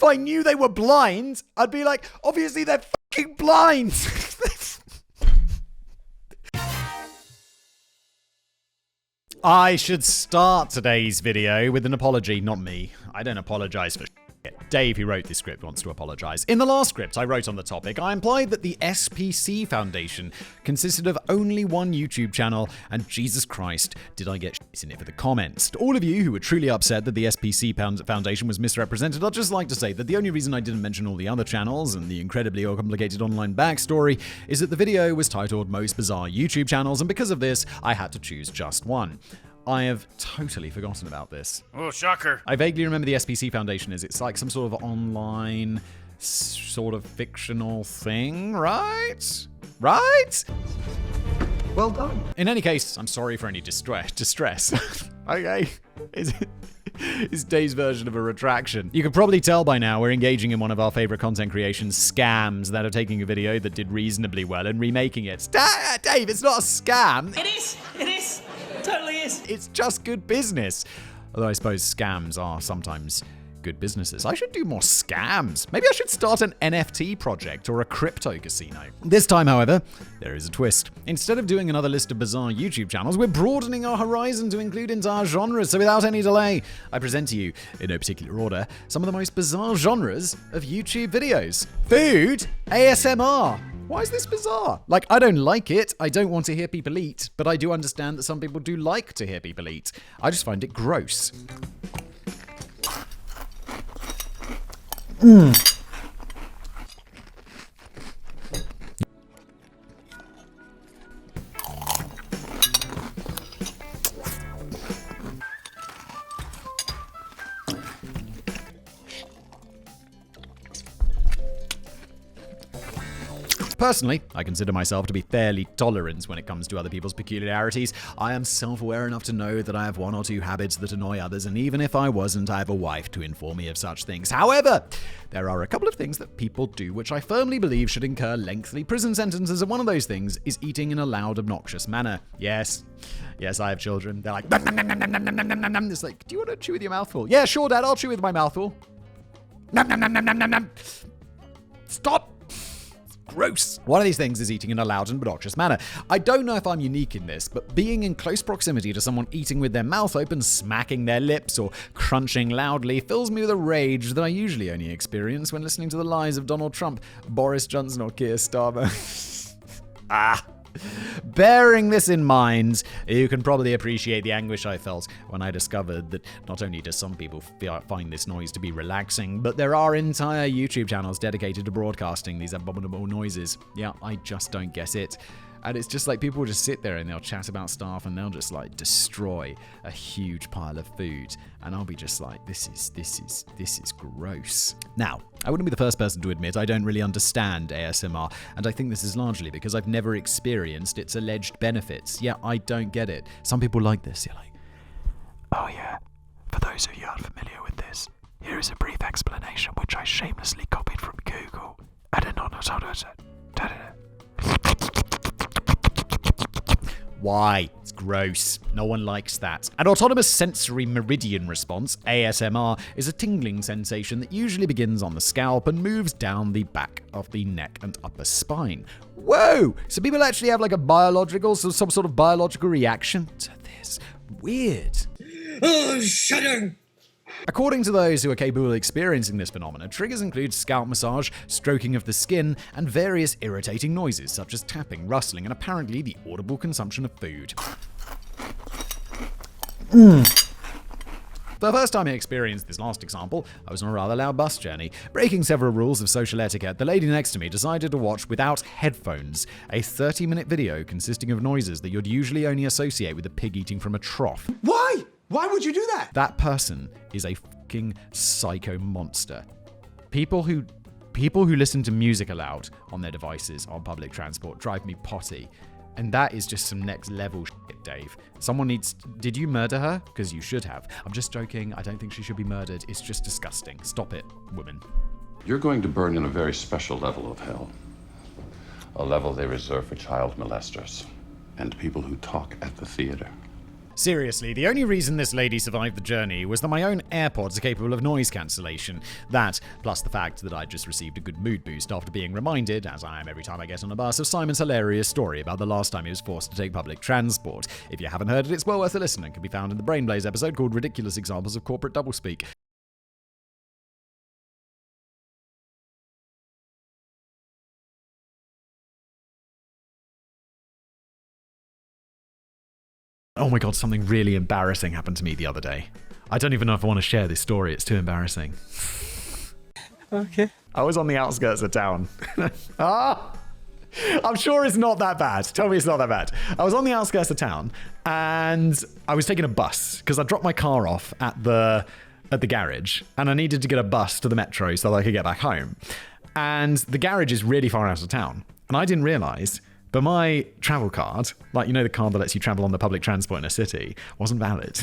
I knew they were blind, I'd be like, obviously they're fucking blind. I should start today's video with an apology, not me. I don't apologize for shit. Dave, who wrote this script, wants to apologize. In the last script I wrote on the topic, I implied that the SPC Foundation consisted of only one YouTube channel, and Jesus Christ, did I get shit in it for the comments. To all of you who were truly upset that the SPC Foundation was misrepresented, I'd just like to say that the only reason I didn't mention all the other channels and the incredibly complicated online backstory is that the video was titled Most Bizarre YouTube Channels, and because of this, I had to choose just one. I have totally forgotten about this. Oh, shocker. I vaguely remember the SPC Foundation is it's like some sort of online sort of fictional thing, right? Right? Well done. In any case, I'm sorry for any distress. Okay. It's Dave's version of a retraction. You can probably tell by now we're engaging in one of our favorite content creations, scams, that are taking a video that did reasonably well and remaking it. Dave, it's not a scam. It is. Totally is. It's just good business. Although I suppose scams are sometimes good businesses. I should do more scams. Maybe I should start an NFT project or a crypto casino. This time, however, there is a twist. Instead of doing another list of bizarre YouTube channels, we're broadening our horizon to include entire genres. So without any delay, I present to you, in no particular order, some of the most bizarre genres of YouTube videos. Food, ASMR. Why is this bizarre? Like, I don't like it. I don't want to hear people eat, but I do understand that some people do like to hear people eat. I just find it gross. Personally, I consider myself to be fairly tolerant when it comes to other people's peculiarities. I am self-aware enough to know that I have one or two habits that annoy others, and even if I wasn't, I have a wife to inform me of such things. However, there are a couple of things that people do which I firmly believe should incur lengthy prison sentences, and one of those things is eating in a loud, obnoxious manner. Yes, I have children. They're like, nom, nom, nom, nom, nom, nom, nom, nom, nom. It's like, do you want to chew with your mouth full? Yeah, sure, Dad, I'll chew with my mouth full. Nom, nom, nom, nom, nom, nom, nom. Stop! Gross. One of these things is eating in a loud and obnoxious manner. I don't know if I'm unique in this, but being in close proximity to someone eating with their mouth open, smacking their lips, or crunching loudly fills me with a rage that I usually only experience when listening to the lies of Donald Trump, Boris Johnson, or Keir Starmer. Bearing this in mind, you can probably appreciate the anguish I felt when I discovered that not only do some people find this noise to be relaxing, but there are entire YouTube channels dedicated to broadcasting these abominable noises. Yeah, I just don't get it. And it's just like people will just sit there and they'll chat about stuff and they'll just like destroy a huge pile of food. And I'll be just like, this is gross. Now, I wouldn't be the first person to admit I don't really understand ASMR, and I think this is largely because I've never experienced its alleged benefits. Yeah, I don't get it. Some people like this. You're like, oh yeah, for those of you unfamiliar with this, here is a brief explanation which I shamelessly copied from Google. Why? It's gross. No one likes that. An autonomous sensory meridian response, ASMR, is a tingling sensation that usually begins on the scalp and moves down the back of the neck and upper spine. Whoa! So people actually have like some sort of biological reaction to this. Weird. Oh, shudder! According to those who are capable of experiencing this phenomenon, triggers include scalp massage, stroking of the skin, and various irritating noises such as tapping, rustling, and apparently the audible consumption of food. The first time I experienced this last example, I was on a rather loud bus journey. Breaking several rules of social etiquette, the lady next to me decided to watch without headphones a 30-minute video consisting of noises that you'd usually only associate with a pig eating from a trough. Why? Why would you do that? That person is a fucking psycho monster. People who listen to music aloud on their devices on public transport drive me potty. And that is just some next level shit, Dave. Did you murder her? Because you should have. I'm just joking. I don't think she should be murdered. It's just disgusting. Stop it, woman. You're going to burn in a very special level of hell. A level they reserve for child molesters and people who talk at the theater. Seriously, the only reason this lady survived the journey was that my own AirPods are capable of noise cancellation. That, plus the fact that I just received a good mood boost after being reminded, as I am every time I get on a bus, of Simon's hilarious story about the last time he was forced to take public transport. If you haven't heard it, it's well worth a listen and can be found in the Brainblaze episode called Ridiculous Examples of Corporate Doublespeak. Oh my god, something really embarrassing happened to me the other day. I don't even know if I want to share this story, it's too embarrassing. Okay. I was on the outskirts of town. I'm sure it's not that bad. Tell me it's not that bad. I was on the outskirts of town and I was taking a bus because I dropped my car off at the garage and I needed to get a bus to the metro so that I could get back home. And the garage is really far out of town. And I didn't realize, but my travel card, like, you know, the card that lets you travel on the public transport in a city, wasn't valid.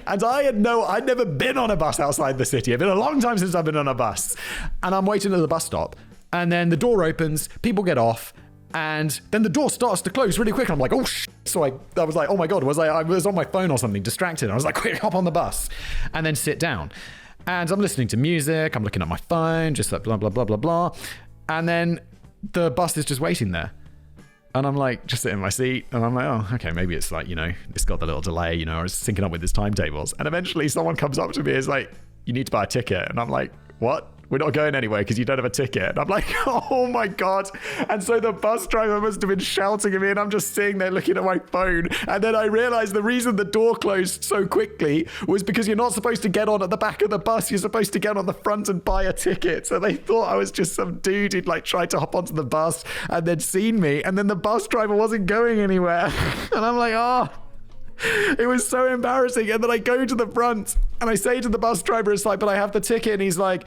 And I'd never been on a bus outside the city. It's been a long time since I've been on a bus. And I'm waiting at the bus stop. And then the door opens, people get off, and then the door starts to close really quick. I'm like, oh, So I was like, oh my God, I was on my phone or something, distracted. I was like, quick, hop on the bus. And then sit down. And I'm listening to music. I'm looking at my phone, just like blah, blah, blah, blah, blah. And then the bus is just waiting there. And I'm like, just sitting in my seat. And I'm like, oh, okay, maybe it's like, you know, it's got the little delay, you know, or it's syncing up with his timetables. And eventually someone comes up to me and is like, you need to buy a ticket. And I'm like, what? We're not going anywhere because you don't have a ticket. And I'm like, oh my God. And so the bus driver must have been shouting at me and I'm just sitting there looking at my phone. And then I realized the reason the door closed so quickly was because you're not supposed to get on at the back of the bus. You're supposed to get on the front and buy a ticket. So they thought I was just some dude who'd like tried to hop onto the bus and then seen me. And then the bus driver wasn't going anywhere. And I'm like, oh. It was so embarrassing. And then I go to the front and I say to the bus driver, it's like, but I have the ticket. And he's like,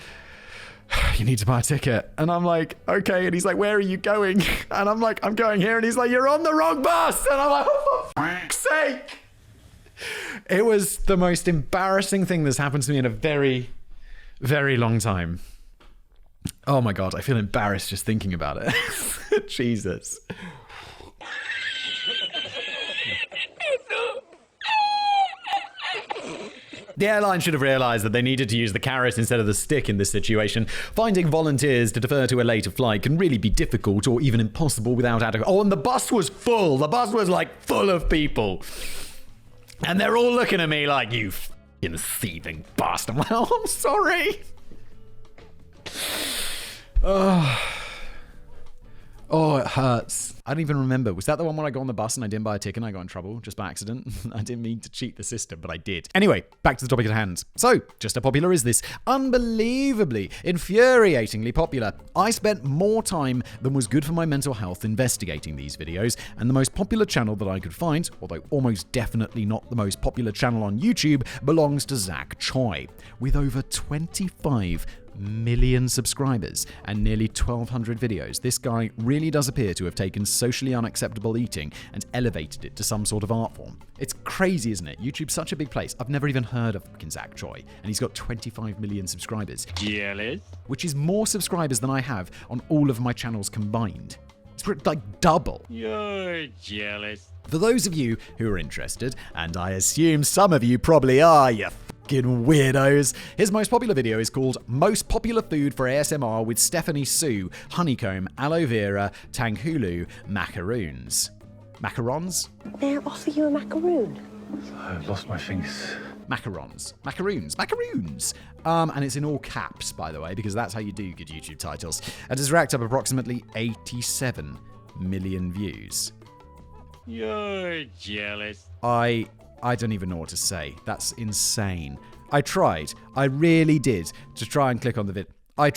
you need to buy a ticket. And I'm like, okay. And he's like, where are you going? And I'm like, I'm going here. And he's like, you're on the wrong bus. And I'm like, oh, for fuck's sake. It was the most embarrassing thing that's happened to me in a very, very long time. Oh my God. I feel embarrassed just thinking about it. Jesus. The airline should have realized that they needed to use the carrot instead of the stick in this situation. Finding volunteers to defer to a later flight can really be difficult or even impossible without adequate... Oh, and the bus was full. The bus was like full of people. And they're all looking at me like, you f***ing thieving bastard. I'm like, oh, I'm sorry. Oh, it hurts. I don't even remember. Was that the one where I got on the bus and I didn't buy a ticket and I got in trouble just by accident? I didn't mean to cheat the system, but I did. Anyway, back to the topic at hand. So, just how popular is this? Unbelievably, infuriatingly popular. I spent more time than was good for my mental health investigating these videos, and the most popular channel that I could find, although almost definitely not the most popular channel on YouTube, belongs to Zach Choi, with over 25 million subscribers and nearly 1,200 videos. This guy really does appear to have taken socially unacceptable eating and elevated it to some sort of art form. It's crazy, isn't it? YouTube's such a big place. I've never even heard of fucking Zach Choi, and he's got 25 million subscribers. Jealous? Which is more subscribers than I have on all of my channels combined. It's like double. You're jealous. For those of you who are interested, and I assume some of you probably are, you fucking weirdos, his most popular video is called Most Popular Food for ASMR with Stephanie Sue, Honeycomb, Aloe Vera, Tanghulu, Macaroons. Macarons? May I offer you a macaroon? I've lost my fingers. Macarons. Macaroons. And it's in all caps, by the way, because that's how you do good YouTube titles. It has racked up approximately 87 million views. You're jealous. I don't even know what to say. That's insane. I tried. I really did to try and click on the vid. I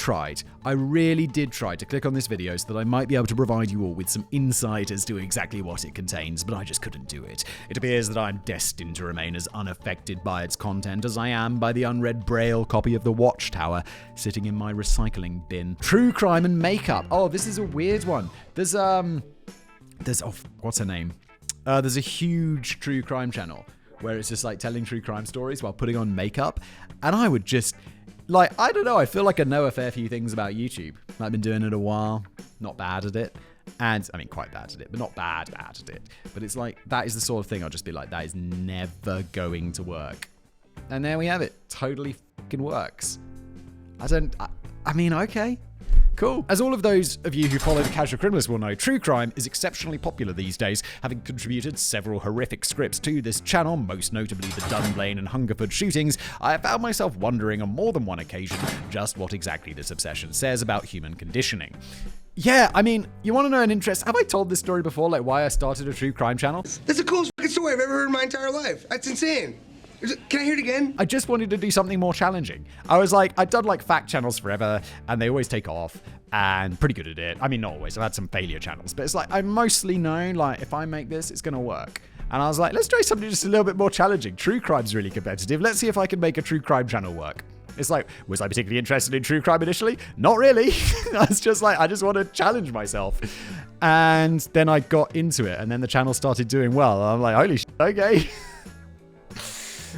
really did try to click on this video so that I might be able to provide you all with some insight as to exactly what it contains, but I just couldn't do it. It appears that I'm destined to remain as unaffected by its content as I am by the unread Braille copy of The Watchtower sitting in my recycling bin. True crime and makeup. Oh, this is a weird one. There's what's her name? There's a huge true crime channel where it's just like telling true crime stories while putting on makeup. And I would just, I don't know, I feel like I know a fair few things about YouTube. I've been doing it a while, not bad at it. And, I mean, quite bad at it, but not bad at it. But it's like, that is the sort of thing I'll just be like, that is never going to work. And there we have it. Totally fucking works. I mean, okay. Cool. As all of those of you who follow the Casual Criminalist will know, true crime is exceptionally popular these days, having contributed several horrific scripts to this channel, most notably the Dunblane and Hungerford shootings. I have found myself wondering on more than one occasion just what exactly this obsession says about human conditioning. Yeah, I mean, you want to know an interest? Have I told this story before, like why I started a true crime channel? That's the coolest fucking story I've ever heard in my entire life. That's insane. Can I hear it again? I just wanted to do something more challenging. I was like, I'd done like fact channels forever, and they always take off, and pretty good at it. I mean, not always. I've had some failure channels, but it's like, I mostly know, like, if I make this, it's going to work. And I was like, let's try something just a little bit more challenging. True crime's really competitive. Let's see if I can make a true crime channel work. It's like, was I particularly interested in true crime initially? Not really. I was just like, I just want to challenge myself. And then I got into it, and then the channel started doing well. I'm like, holy shit, okay.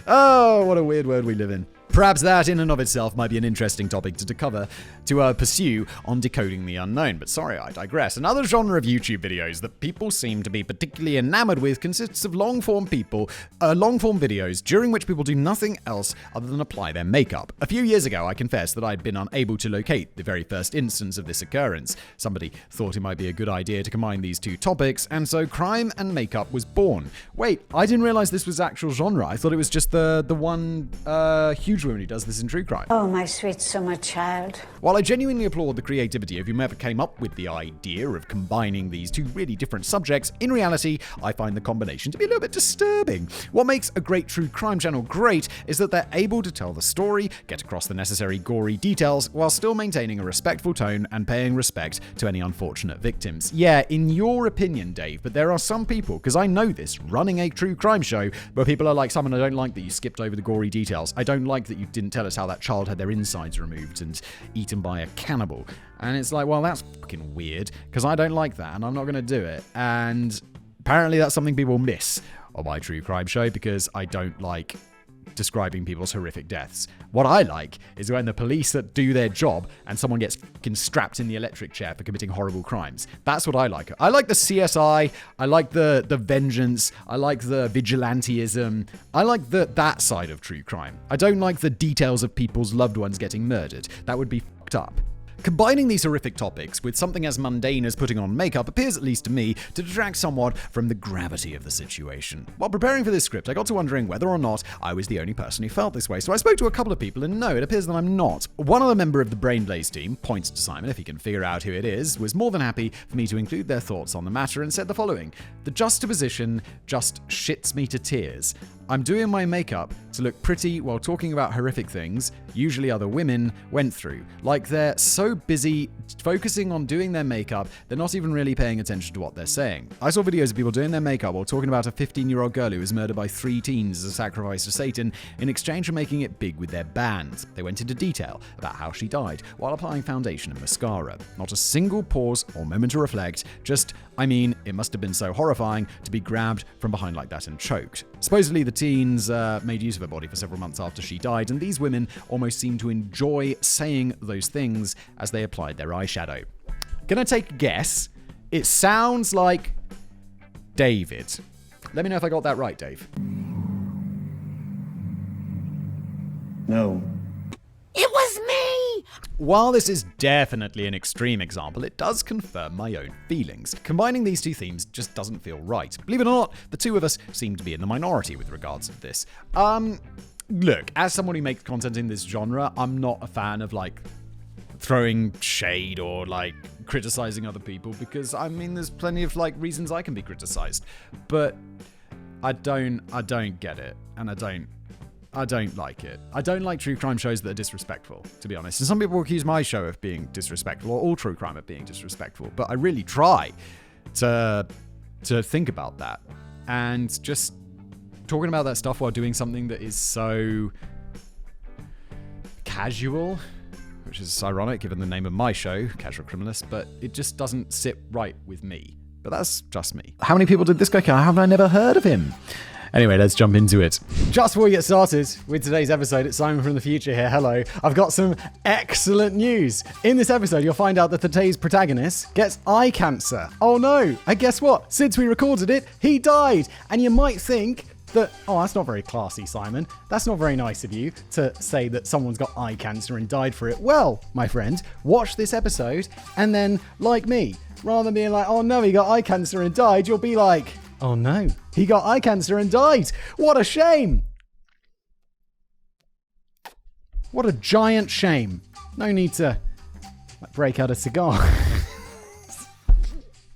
Oh, what a weird world we live in. Perhaps that in and of itself might be an interesting topic to pursue on Decoding the Unknown. But sorry, I digress. Another genre of YouTube videos that people seem to be particularly enamored with consists of long-form videos during which people do nothing else other than apply their makeup. A few years ago, I confess that I'd been unable to locate the very first instance of this occurrence. Somebody thought it might be a good idea to combine these two topics, and so crime and makeup was born. Wait, I didn't realize this was actual genre. I thought it was just the one huge woman who does this in true crime. Oh, my sweet summer child. While I genuinely applaud the creativity of whomever came up with the idea of combining these two really different subjects, in reality, I find the combination to be a little bit disturbing. What makes a great true crime channel great is that they're able to tell the story, get across the necessary gory details, while still maintaining a respectful tone and paying respect to any unfortunate victims. Yeah, in your opinion, Dave, but there are some people, because I know this, running a true crime show, where people are like, "Someone, I don't like that you skipped over the gory details. I don't like that you didn't tell us how that child had their insides removed and eaten by a cannibal." And it's like, well, that's fucking weird, because I don't like that, and I'm not going to do it. And apparently that's something people miss on my true crime show, because I don't like describing people's horrific deaths. What I like is when the police that do their job and someone gets fucking strapped in the electric chair for committing horrible crimes. That's what I like. I like the CSI. I like the vengeance. I like the vigilanteism. I like that side of true crime. I don't like the details of people's loved ones getting murdered. That would be fucked up. Combining these horrific topics with something as mundane as putting on makeup appears, at least to me, to detract somewhat from the gravity of the situation. While preparing for this script, I got to wondering whether or not I was the only person who felt this way, so I spoke to a couple of people, and no, it appears that I'm not. One other member of the Brainblaze team, points to Simon if he can figure out who it is, was more than happy for me to include their thoughts on the matter and said the following: "The juxtaposition just shits me to tears. I'm doing my makeup to look pretty while talking about horrific things usually other women went through. Like they're so busy focusing on doing their makeup, they're not even really paying attention to what they're saying. I saw videos of people doing their makeup while talking about a 15-year-old girl who was murdered by 3 teens as a sacrifice to Satan in exchange for making it big with their band. They went into detail about how she died while applying foundation and mascara. Not a single pause or moment to reflect, just, I mean, it must have been so horrifying to be grabbed from behind like that and choked. Supposedly the teens made use of her body for several months after she died, and these women almost seemed to enjoy saying those things as they applied their eyeshadow." Gonna take a guess. It sounds like David. Let me know if I got that right, Dave. No. It was me! While this is definitely an extreme example, it does confirm my own feelings. Combining these two themes just doesn't feel right. Believe it or not, the two of us seem to be in the minority with regards to this. Look, as someone who makes content in this genre, I'm not a fan of, like, throwing shade or, like, criticizing other people, because, I mean, there's plenty of, like, reasons I can be criticized. But I don't get it, and I don't like it. I don't like true crime shows that are disrespectful, to be honest. And some people accuse my show of being disrespectful, or all true crime of being disrespectful. But I really try to think about that. And just talking about that stuff while doing something that is so casual, which is ironic given the name of my show, Casual Criminalist, but it just doesn't sit right with me. But that's just me. How many people did this guy kill? How have I never heard of him? Anyway, let's jump into it. Just before we get started with today's episode, it's Simon from the future here. Hello. I've got some excellent news. In this episode, you'll find out that today's protagonist gets eye cancer. Oh no. And guess what? Since we recorded it, he died. And you might think that, oh, that's not very classy, Simon. That's not very nice of you to say that someone's got eye cancer and died for it. Well, my friend, watch this episode and then, like me, rather than being like, oh no, he got eye cancer and died, you'll be like, oh no, he got eye cancer and died. What a shame. What a giant shame. No need to break out a cigar.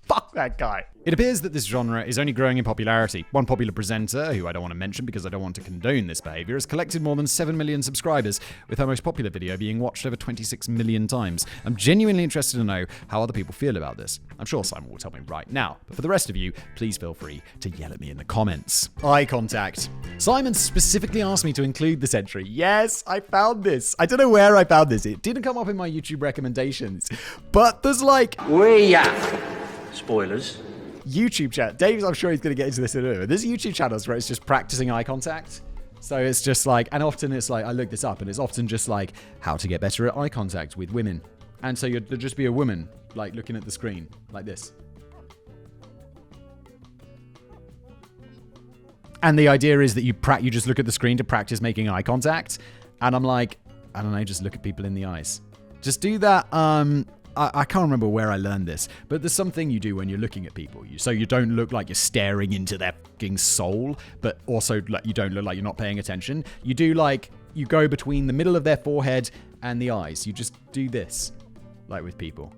Fuck that guy. It appears that this genre is only growing in popularity. One popular presenter, who I don't want to mention because I don't want to condone this behavior, has collected more than 7 million subscribers, with her most popular video being watched over 26 million times. I'm genuinely interested to know how other people feel about this. I'm sure Simon will tell me right now, but for the rest of you, please feel free to yell at me in the comments. Eye contact. Simon specifically asked me to include this entry. Yes, I found this. I don't know where I found this. It didn't come up in my YouTube recommendations, but there's like... Spoilers. YouTube chat. Dave's, I'm sure he's going to get into this in a minute. There's YouTube channels where it's just practicing eye contact. So it's just like, and often it's like, I looked this up and it's often just like how to get better at eye contact with women. And so there'll just be a woman like looking at the screen like this. And the idea is that you just look at the screen to practice making eye contact. And I'm like, I don't know, just look at people in the eyes. Just do that. I can't remember where I learned this, but there's something you do when you're looking at people. So you don't look like you're staring into their fucking soul, but also like you don't look like you're not paying attention. You do like, you go between the middle of their forehead and the eyes. You just do this, like with people.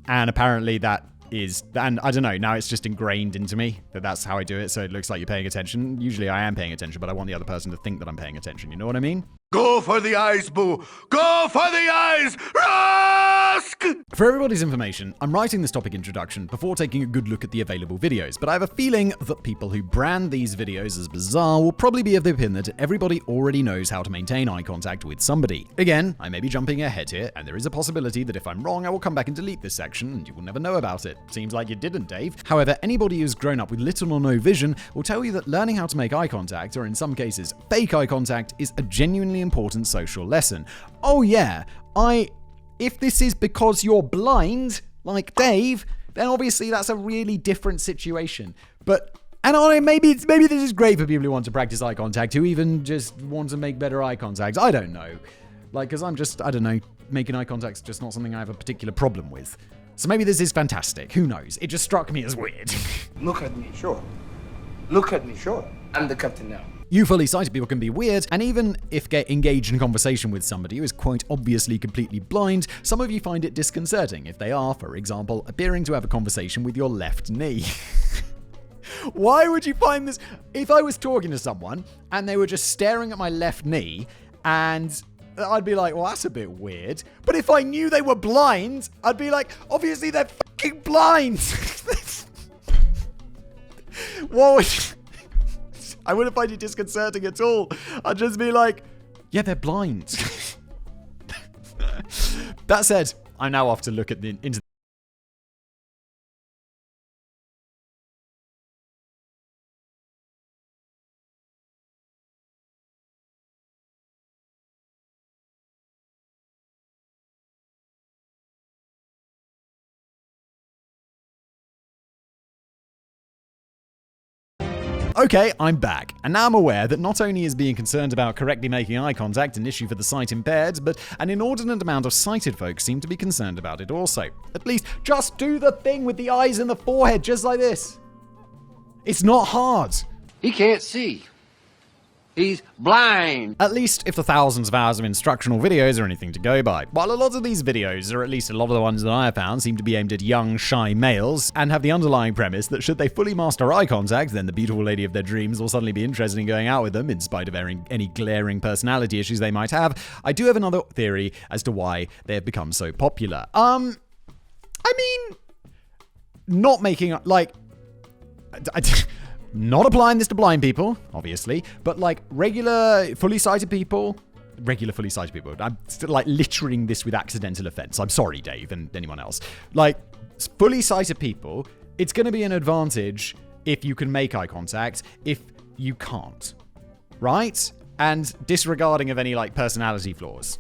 And apparently that is, and I don't know, now it's just ingrained into me that that's how I do it. So it looks like you're paying attention. Usually I am paying attention, but I want the other person to think that I'm paying attention. You know what I mean? Go for the eyes, boo! Go for the eyes! Rusk! For everybody's information, I'm writing this topic introduction before taking a good look at the available videos, but I have a feeling that people who brand these videos as bizarre will probably be of the opinion that everybody already knows how to maintain eye contact with somebody. Again, I may be jumping ahead here, and there is a possibility that if I'm wrong, I will come back and delete this section, and you will never know about it. Seems like you didn't, Dave. However, anybody who's grown up with little or no vision will tell you that learning how to make eye contact, or in some cases, fake eye contact, is a genuinely important social lesson. Oh yeah, if this is because you're blind, like Dave, then obviously that's a really different situation. But, and maybe this is great for people who want to practice eye contact, who even just want to make better eye contact. I don't know. Like, because I'm just, I don't know, making eye contact is just not something I have a particular problem with. So maybe this is fantastic. Who knows? It just struck me as weird. Look at me, sure. Look at me, sure. I'm the captain now. You fully sighted people can be weird, and even if get engaged in conversation with somebody who is quite obviously completely blind, some of you find it disconcerting if they are, for example, appearing to have a conversation with your left knee. Why would you find this? If I was talking to someone and they were just staring at my left knee, and I'd be like, well, that's a bit weird. But if I knew they were blind, I'd be like, obviously they're fucking blind. What would I wouldn't find it disconcerting at all. I'd just be like, yeah, they're blind. That said, I'm now off to look at into Okay, I'm back, and now I'm aware that not only is being concerned about correctly making eye contact an issue for the sight impaired, but an inordinate amount of sighted folks seem to be concerned about it also. At least, just do the thing with the eyes and the forehead, just like this. It's not hard. He can't see. He's blind. At least if the thousands of hours of instructional videos are anything to go by. While a lot of these videos, or at least a lot of the ones that I have found, seem to be aimed at young, shy males, and have the underlying premise that should they fully master eye contact, then the beautiful lady of their dreams will suddenly be interested in going out with them, in spite of any glaring personality issues they might have, I do have another theory as to why they have become so popular. I mean, not making, like... Not applying this to blind people, obviously, but like regular fully sighted people. I'm still like littering this with accidental offense. I'm sorry, Dave, and anyone else. Like fully sighted people, it's going to be an advantage if you can make eye contact, if you can't, right? And disregarding of any like personality flaws,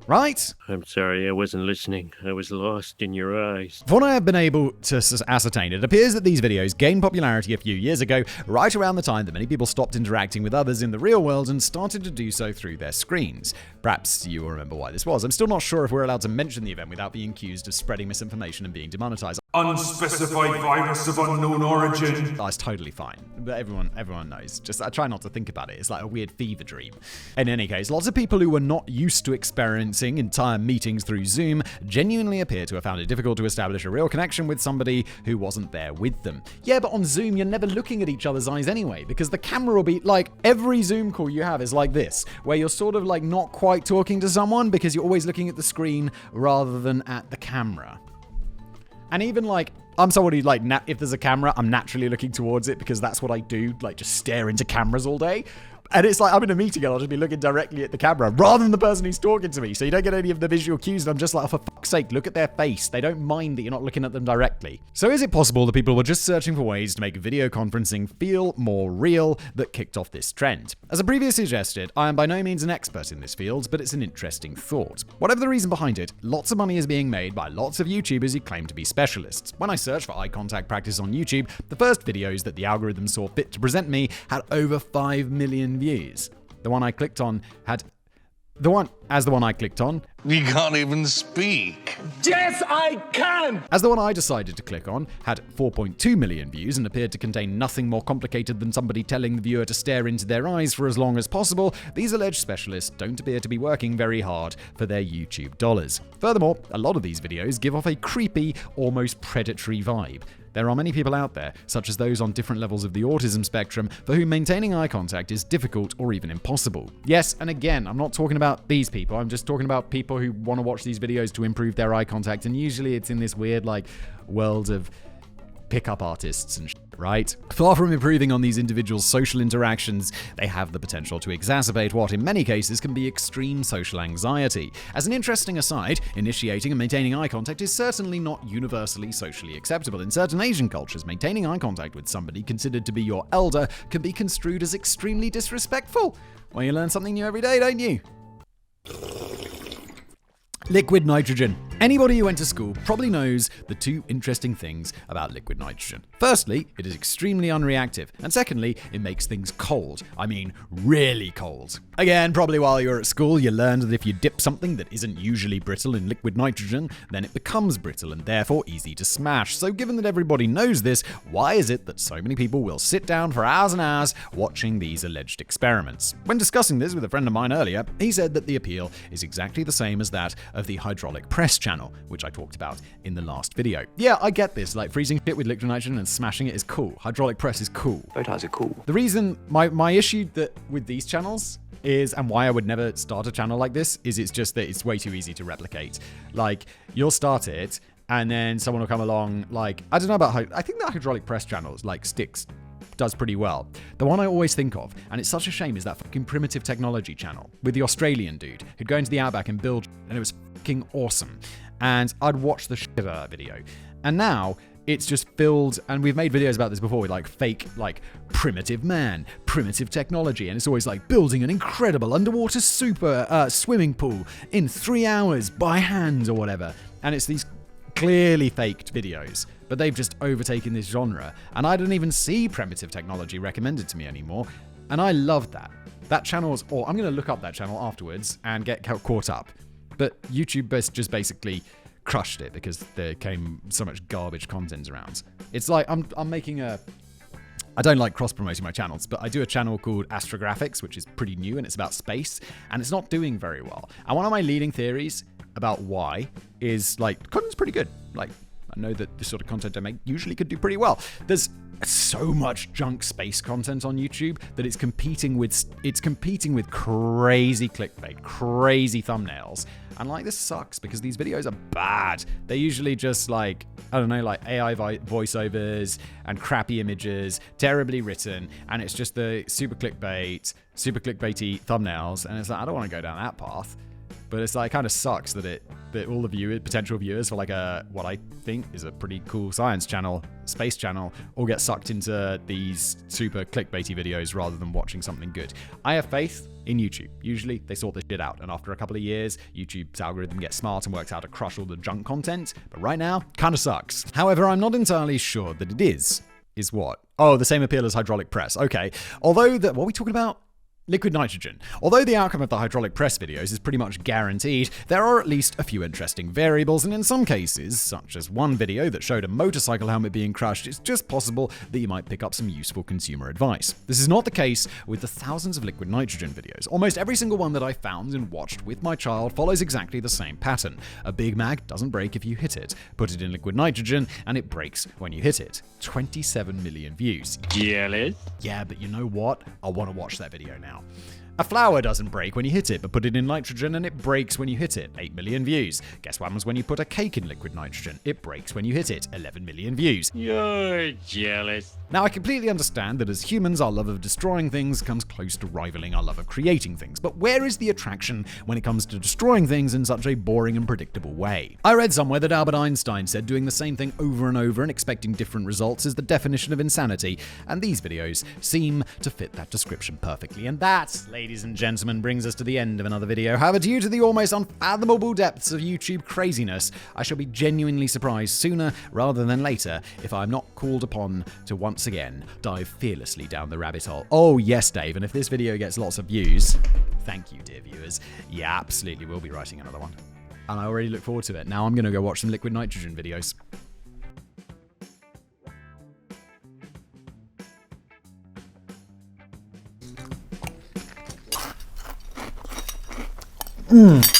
right? I'm sorry, I wasn't listening. I was lost in your eyes. From what I have been able to ascertain, it appears that these videos gained popularity a few years ago, right around the time that many people stopped interacting with others in the real world and started to do so through their screens. Perhaps you will remember why this was. I'm still not sure if we're allowed to mention the event without being accused of spreading misinformation and being demonetized. Unspecified virus of unknown origin. That's totally fine, but everyone knows. Just I try not to think about it. It's like a weird fever dream. In any case, lots of people who were not used to experiencing entire meetings through Zoom genuinely appear to have found it difficult to establish a real connection with somebody who wasn't there with them. Yeah, but on Zoom, you're never looking at each other's eyes anyway, because the camera will be like, every Zoom call you have is like this, where you're sort of like not quite talking to someone because you're always looking at the screen rather than at the camera. And even like, I'm somebody like, if there's a camera, I'm naturally looking towards it because that's what I do, like just stare into cameras all day. And it's like, I'm in a meeting and I'll just be looking directly at the camera rather than the person who's talking to me. So you don't get any of the visual cues. And I'm just like, oh, for fuck's sake, look at their face. They don't mind that you're not looking at them directly. So is it possible that people were just searching for ways to make video conferencing feel more real that kicked off this trend? As I previously suggested, I am by no means an expert in this field, but it's an interesting thought. Whatever the reason behind it, lots of money is being made by lots of YouTubers who claim to be specialists. When I searched for eye contact practice on YouTube, the first videos that the algorithm saw fit to present me had over 5 million views. The one I clicked on had... The one I clicked on... You can't even speak. Yes, I can! As the one I decided to click on had 4.2 million views and appeared to contain nothing more complicated than somebody telling the viewer to stare into their eyes for as long as possible, these alleged specialists don't appear to be working very hard for their YouTube dollars. Furthermore, a lot of these videos give off a creepy, almost predatory vibe. There are many people out there, such as those on different levels of the autism spectrum, for whom maintaining eye contact is difficult or even impossible. Yes, and again, I'm not talking about these people, I'm just talking about people who want to watch these videos to improve their eye contact, and usually it's in this weird, like, world of pickup artists and shit, right? Far from improving on these individuals' social interactions, they have the potential to exacerbate what, in many cases, can be extreme social anxiety. As an interesting aside, initiating and maintaining eye contact is certainly not universally socially acceptable. In certain Asian cultures, maintaining eye contact with somebody considered to be your elder can be construed as extremely disrespectful. Well, you learn something new every day, don't you? Liquid nitrogen. Anybody who went to school probably knows the two interesting things about liquid nitrogen. Firstly, it is extremely unreactive, and secondly, it makes things cold. I mean, really cold. Again, probably while you were at school, you learned that if you dip something that isn't usually brittle in liquid nitrogen, then it becomes brittle and therefore easy to smash. So given that everybody knows this, why is it that so many people will sit down for hours and hours watching these alleged experiments? When discussing this with a friend of mine earlier, he said that the appeal is exactly the same as that of the hydraulic press channel, which I talked about in the last video. Yeah, I get this, like freezing shit with liquid nitrogen and smashing it is cool. Hydraulic press is cool. Photos are cool. The reason, my issue with these channels is, and why I would never start a channel like this, is it's just that it's way too easy to replicate. Like, you'll start it, and then someone will come along, like, I don't know about, I think the hydraulic press channels, like Sticks, does pretty well. The one I always think of, and it's such a shame, is that fucking Primitive Technology channel with the Australian dude who'd go into the outback and build, and it was fucking awesome. And I'd watch the shit out of that video. And now it's just filled, and we've made videos about this before, with like fake, like primitive man, primitive technology, and it's always like building an incredible underwater super swimming pool in 3 hours by hand or whatever. And it's these clearly faked videos, but they've just overtaken this genre, and I don't even see Primitive Technology recommended to me anymore, and I love that. That channel's, or I'm going to look up that channel afterwards and get caught up. But YouTube just basically crushed it because there came so much garbage content around. It's like I'm making a... I don't like cross-promoting my channels, but I do a channel called Astrographics, which is pretty new, and it's about space, and it's not doing very well. And one of my leading theories about why is, like, content's pretty good. Like, I know that this sort of content I make usually could do pretty well. There's so much junk space content on YouTube that it's competing with crazy clickbait, crazy thumbnails. And like, this sucks because these videos are bad. They're usually just like, I don't know, like AI voiceovers and crappy images, terribly written, and it's just the super clickbaity thumbnails. And it's like, I don't want to go down that path. But it's like, it kind of sucks that all the potential viewers for like what I think is a pretty cool science channel, space channel, all get sucked into these super clickbaity videos rather than watching something good. I have faith in YouTube. Usually they sort this shit out, and after a couple of years, YouTube's algorithm gets smart and works out to crush all the junk content. But right now, kind of sucks. However, I'm not entirely sure that it is what? Oh, the same appeal as hydraulic press. Okay. Although what are we talking about? Liquid nitrogen. Although the outcome of the hydraulic press videos is pretty much guaranteed, there are at least a few interesting variables, and in some cases, such as one video that showed a motorcycle helmet being crushed, it's just possible that you might pick up some useful consumer advice. This is not the case with the thousands of liquid nitrogen videos. Almost every single one that I found and watched with my child follows exactly the same pattern. A Big Mac doesn't break if you hit it. Put it in liquid nitrogen, and it breaks when you hit it. 27 million views. Jealous? Yeah, but you know what? I want to watch that video now. A flower doesn't break when you hit it, but put it in nitrogen and it breaks when you hit it. 8 million views. Guess what happens when you put a cake in liquid nitrogen? It breaks when you hit it. 11 million views. You're jealous. Now, I completely understand that as humans, our love of destroying things comes close to rivaling our love of creating things. But where is the attraction when it comes to destroying things in such a boring and predictable way? I read somewhere that Albert Einstein said doing the same thing over and over and expecting different results is the definition of insanity, and these videos seem to fit that description perfectly. And that, ladies and gentlemen, brings us to the end of another video. However, due to the almost unfathomable depths of YouTube craziness, I shall be genuinely surprised sooner rather than later if I'm not called upon to once again dive fearlessly down the rabbit hole. Oh yes, Dave, and if this video gets lots of views, thank you, dear viewers. Yeah, absolutely, we'll be writing another one. And I already look forward to it. Now I'm going to go watch some liquid nitrogen videos. Mmm.